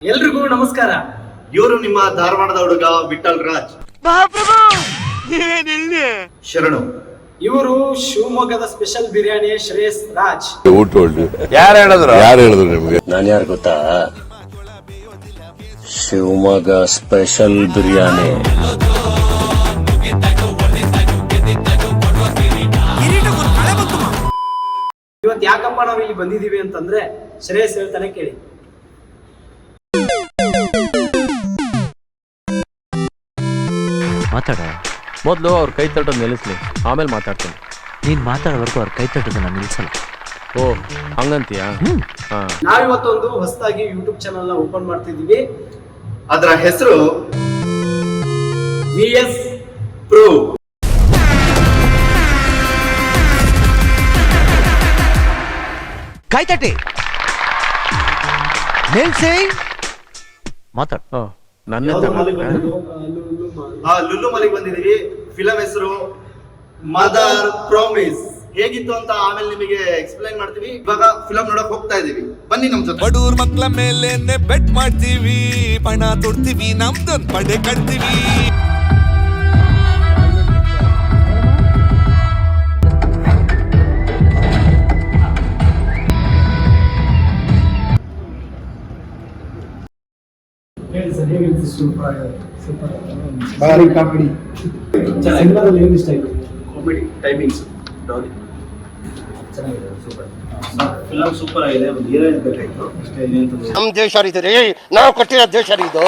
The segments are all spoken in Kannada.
ಎಲ್ರಿಗೂ ನಮಸ್ಕಾರ. ಇವರು ನಿಮ್ಮ ಧಾರವಾಡದ ಹುಡುಗ ವಿಠಲ್ ರಾಜ್. ಶರಣು. ಇವರು ಶಿವಮೊಗ್ಗದ ಸ್ಪೆಷಲ್ ಬಿರಿಯಾನಿ ಶ್ರೇಯಸ್ ರಾಜ್. ಯಾರು ಹೇಳಿದ್ರು ನಿಮ್ಗೆ? ನಾನು ಯಾರು ಗೊತ್ತಾ? ಶಿವಮೊಗ್ಗ ಸ್ಪೆಷಲ್ ಬಿರಿಯಾನಿ. ಇವತ್ತು ಯಾಕಪ್ಪ ನಾವು ಇಲ್ಲಿ ಬಂದಿದೀವಿ ಅಂತಂದ್ರೆ ಶ್ರೇಯಸ್ ಹೇಳ್ತಾನೆ ಕೇಳಿ. ಮಾತಾಡ ಮೊದಲು ಅವ್ರ ಕೈ ತಟ್ಟೋದು ನಿಲ್ಲಿಸ್ಲಿ, ಆಮೇಲೆ ಮಾತಾಡ್ತೀನಿ. ನೀನ್ ಮಾತಾಡೋವರೆಗೂ ಅವ್ರ ಕೈ ತಟ್ಟೋದನ್ನ ನಿಲ್ಸಲ್ಲ. ಓ ಹಂಗಂತೀಯಾ? ನಾವಿವತ್ತೊಂದು ಹೊಸದಾಗಿ ಯೂಟ್ಯೂಬ್ ಚಾನಲ್ ನ ಓಪನ್ ಮಾಡ್ತಿದೀವಿ. ಅದರ ಹೆಸರು VS ಪ್ರೋ. ಕೈ ತಟ್ಟಿ ನಿಲ್ಸಿ ಮಾತಾಡ. ನನ್ನೇ ಲುಲ್ಲು ಮಲಿಗ್ ಬಂದಿದೀವಿ. ಫಿಲಂ ಹೆಸರು ಮದರ್ ಪ್ರಾಮಿಸ್. ಹೇಗಿತ್ತು ಅಂತ ಆಮೇಲೆ ನಿಮಗೆ ಎಕ್ಸ್ಪ್ಲೈನ್ ಮಾಡ್ತೀವಿ. ಇವಾಗ ಫಿಲಂ ನೋಡಕ್ ಹೋಗ್ತಾ ಇದೀವಿ, ಬನ್ನಿ ನಮ್ ಜೊತೆ. ಬಡೂರ್ ಮಕ್ಳ ಮೇಲೆ ಬೆಟ್ ಮಾಡ್ತೀವಿ, ಪಣ ತೊಡ್ತೀವಿ, ನಮ್ದೊಂದ್ ಪಡೆ ಕಟ್ತೀವಿ. ಕಾಮಿಡಿ ಟೈಮಿಂಗ್ಸ್ ಫಿಲಂ ಸೂಪರ್ ಆಗಿದೆ. ಒಂದು ಹೀರೋಯಿನ್ ಬೇಕಾಯ್ತು ಅಷ್ಟೇ. ನಮ್ ದೇಶ ರೀ, ನಾವು ಕಟ್ಟಿರೋ ದೇಶ ಇದು.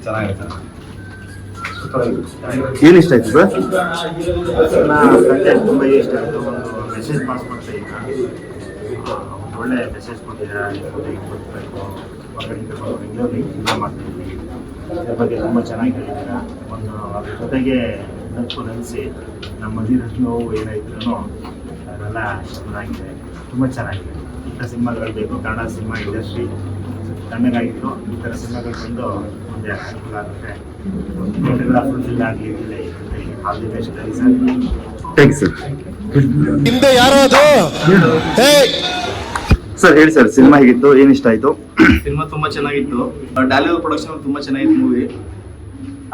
ಚೆನ್ನಾಗಿದೆ. ಏನ್ ಇಷ್ಟ ಆಯ್ತು ಸರ್? ತುಂಬಾ ಇಷ್ಟ ಆಯ್ತು. ಒಂದು ಮೆಸೇಜ್ ಪಾಸ್ ಮಾಡ್ತಾ ಈಗ ಒಳ್ಳೆ ಮೆಸೇಜ್ ಕೊಟ್ಟಿದ್ದೀರಾ. ಹೊರಗಡೆ ಮಾಡ್ತಿದ್ದೀವಿ. ಇದ್ರ ಬಗ್ಗೆ ತುಂಬ ಚೆನ್ನಾಗಿ ಹೇಳಿದ್ದೀರಾ. ಒಂದು ಅದ್ರ ಜೊತೆಗೆ ನಕ್ಕು ನೆನೆಸಿ ನಮ್ಮ ಮಧ್ಯದಲ್ಲಿ ನೋವು ಏನಾಯ್ತು ಅದೆಲ್ಲ ಚೆನ್ನಾಗಿದೆ, ತುಂಬ ಚೆನ್ನಾಗಿದೆ. ಇಂಥ ಸಿನಿಮಾಗಳು ಬೇಕು. ಕನ್ನಡ ಸಿನಿಮಾ ಇಂಡಸ್ಟ್ರಿ ತಣ್ಣಗಾಗಿತ್ತು. ಈ ಥರ ಸಿನಿಮಾಗಳು ಬಂದು ಮುಂದೆ ಅನುಕೂಲ ಆಗುತ್ತೆ. ಥಿಯೇಟರ್ಗಳ ಫುಲ್ಫಿಲ್ ಆಗಲಿ. All the best sir. Thank you sir. ಹಿಂದೆ ಯಾರೋದು ಸರ್ ಹೇಳಿ ಸರ್, ಸಿನಿಮಾ ಹೇಗಿತ್ತು? ಏನು ಇಷ್ಟ ಆಯಿತು? ಸಿನಿಮಾ ತುಂಬಾ ಚೆನ್ನಾಗಿತ್ತು. ಡ್ಯಾಲಿವುಡ್ ಪ್ರೊಡಕ್ಷನ್ ತುಂಬಾ ಚೆನ್ನಾಗಿತ್ತು ಮೂವಿ.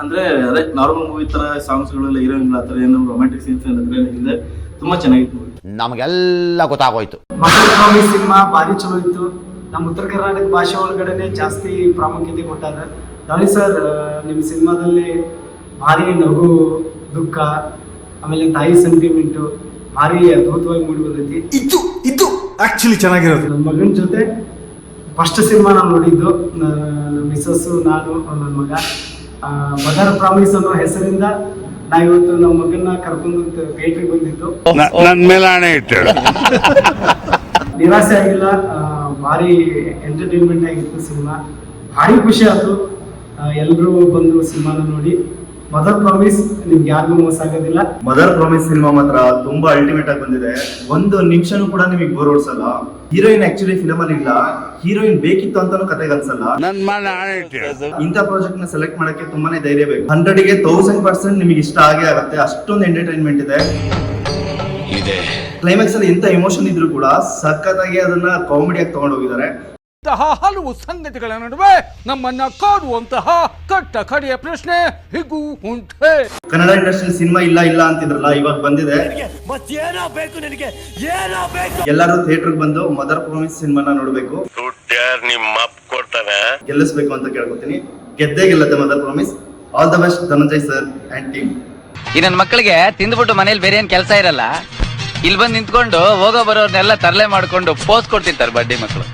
ಅಂದ್ರೆ ಅದೇ ನಾರ್ಮಲ್ ಮೂವಿ ತರ ಸಾಂಗ್ಸ್ಗಳೆಲ್ಲ ಹೀರೋಯಿನ್ ಆ ಥರ ಏನು ರೊಮ್ಯಾಂಟಿಕ್ ಸೀನ್ಸ್ ಏನಿದೆ ತುಂಬಾ ಚೆನ್ನಾಗಿತ್ತು ಮೂವಿ. ನಮಗೆಲ್ಲ ಗೊತ್ತಾಗೋಯ್ತು. ಮದರ್ ಪ್ರಾಮಿಸ್ ಸಿನಿಮಾ ಭಾರಿ ಚಲೋ ಇತ್ತು. ನಮ್ಮ ಉತ್ತರ ಕರ್ನಾಟಕ ಭಾಷೆ ಒಳಗಡೆ ಜಾಸ್ತಿ ಪ್ರಾಮುಖ್ಯತೆ ಕೊಟ್ಟಾರ. ದಾನಿ ಸರ್, ನಿಮ್ಮ ಸಿನಿಮಾದಲ್ಲಿ ಭಾರಿ ನಗು, ದುಃಖ, ಆಮೇಲೆ ತಾಯಿ ಸೆಂಟಿಮೆಂಟು ಭಾರಿ ಅದ್ಭುತವಾಗಿ ಮೂಡಿ ಬಂದೈತಿ. ಇದು ಆಕ್ಚುಲಿ ಚೆನ್ನಾಗಿರೋದು. ನನ್ನ ಮಗನ ಜೊತೆ ಫಸ್ಟ್ ಸಿನಿಮಾ ನಾನು ನೋಡಿದ್ದು. ನಮ್ಮ ಮಿಸಸ್ಸು, ನಾನು, ನನ್ನ ಮಗ. ಮದರ್ ಪ್ರಾಮಿಸ್ ಅನ್ನೋ ಹೆಸರಿಂದ ನಾವಿವತ್ತು ನಮ್ಮ ಮಗನ್ನ ಕರ್ಕೊಂಡು ಥಿಯೇಟ್ರಿಗೆ ಬಂದಿದ್ದು. ನನ್ನ ಮೇಲೆ ಆಣೆ ಇಟ್ಟು ನಿರಾಸೆ ಆಗಿಲ್ಲ. ಭಾರಿ ಎಂಟರ್ಟೈನ್ಮೆಂಟ್ ಆಗಿತ್ತು ಸಿನಿಮಾ. ಭಾರಿ ಖುಷಿ ಆಯ್ತು ಎಲ್ಲರೂ ಬಂದು ಸಿನಿಮಾನ ನೋಡಿ. ಮದರ್ ಪ್ರಾಮಿಸ್ ನಿಮ್ಗೆ ಯಾರಿಗೂ ಮೋಸ ಆಗೋದಿಲ್ಲ. ಮದರ್ ಪ್ರಾಮಿಸ್ ಸಿನಿಮಾ ಮಾತ್ರ ತುಂಬಾ ಅಲ್ಟಿಮೇಟ್ ಆಗಿ ಬಂದಿದೆ. ಒಂದು ನಿಮಿಷನೂ ಕೂಡ ನಿಮಗೆ ಬೋರ್ ಹೊಡ್ಸಲ್ಲ. ಹೀರೋಯಿನ್ ಆಕ್ಚುಲಿ ಫಿಲಮ್ ಅಲ್ಲಿ ಇಲ್ಲ, ಹೀರೋಯಿನ್ ಬೇಕಿತ್ತು ಅಂತಾನು ಕತೆಗೆ ಅನ್ಸಲ್ಲ. ನನ್ನ ಮೇಲೆ ಆಣೆ ಇಟ್ಟು ಇಂಥ ಪ್ರಾಜೆಕ್ಟ್ ನ ಸೆಲೆಕ್ಟ್ ಮಾಡಕ್ಕೆ ತುಂಬಾನೇ ಧೈರ್ಯ ಬೇಕು. 100ಗೆ 1000% ನಿಮಗೆ ಇಷ್ಟ ಆಗೇ ಆಗುತ್ತೆ. ಅಷ್ಟೊಂದು ಎಂಟರ್ಟೈನ್ಮೆಂಟ್ ಇದೆ. ಕ್ಲೈಮ್ಯಾಕ್ಸ್ ಅಲ್ಲಿ ಎಂತ ಎಮೋಷನ್ ಇದ್ರು ಕೂಡ ಸಖತ್ತಾಗಿ ಅದನ್ನ ಕಾಮಿಡಿಯಾಗಿ ತಗೊಂಡು ಹೋಗಿದ್ದಾರೆ. ಹಲವು ಸಂಗತಿಗಳ ನಡುವೆ ನಮ್ಮನ್ನ ಕಾಡುವಂತಹ ಕಟ್ಟ ಕಡೆಯ ಪ್ರಶ್ನೆ ಹೀಗೂ ಉಂಟೆ. ಕನ್ನಡ ಇಂಡಸ್ಟ್ರಿ ಸಿನಿಮಾ ಇಲ್ಲ ಅಂತಿದ್ರಲ್ಲ, ಇವಾಗ ಬಂದಿದೆ. ಎಲ್ಲರೂ ಥಿಯೇಟರ್ ಬಂದು ಮದರ್ ಪ್ರಾಮಿಸ್ ಸಿನಿಮಾನ ನೋಡ್ಬೇಕು. ಗೆಲ್ಲಿಸ್ಬೇಕು ಅಂತ ಕೇಳ್ಕೊತೀನಿ. ಗೆದ್ದೇ ಗೆಲ್ಲತ್ತೆ mother promise. All the best Dhananjay sir and team. ಈ ನನ್ನ ಮಕ್ಕಳಿಗೆ ತಿಂದ್ಬಿಟ್ಟು ಮನೇಲಿ ಬೇರೆ ಏನ್ ಕೆಲಸ ಇರಲ್ಲ, ಇಲ್ಲಿ ಬಂದು ನಿಂತ್ಕೊಂಡು ಹೋಗೋ ಬರೋರ್ನೆಲ್ಲ ತರಲೆ ಮಾಡ್ಕೊಂಡು ಪೋಸ್ ಕೊಡ್ತಿರ್ತಾರೆ ಬಡ್ಡಿ ಮಕ್ಕಳು.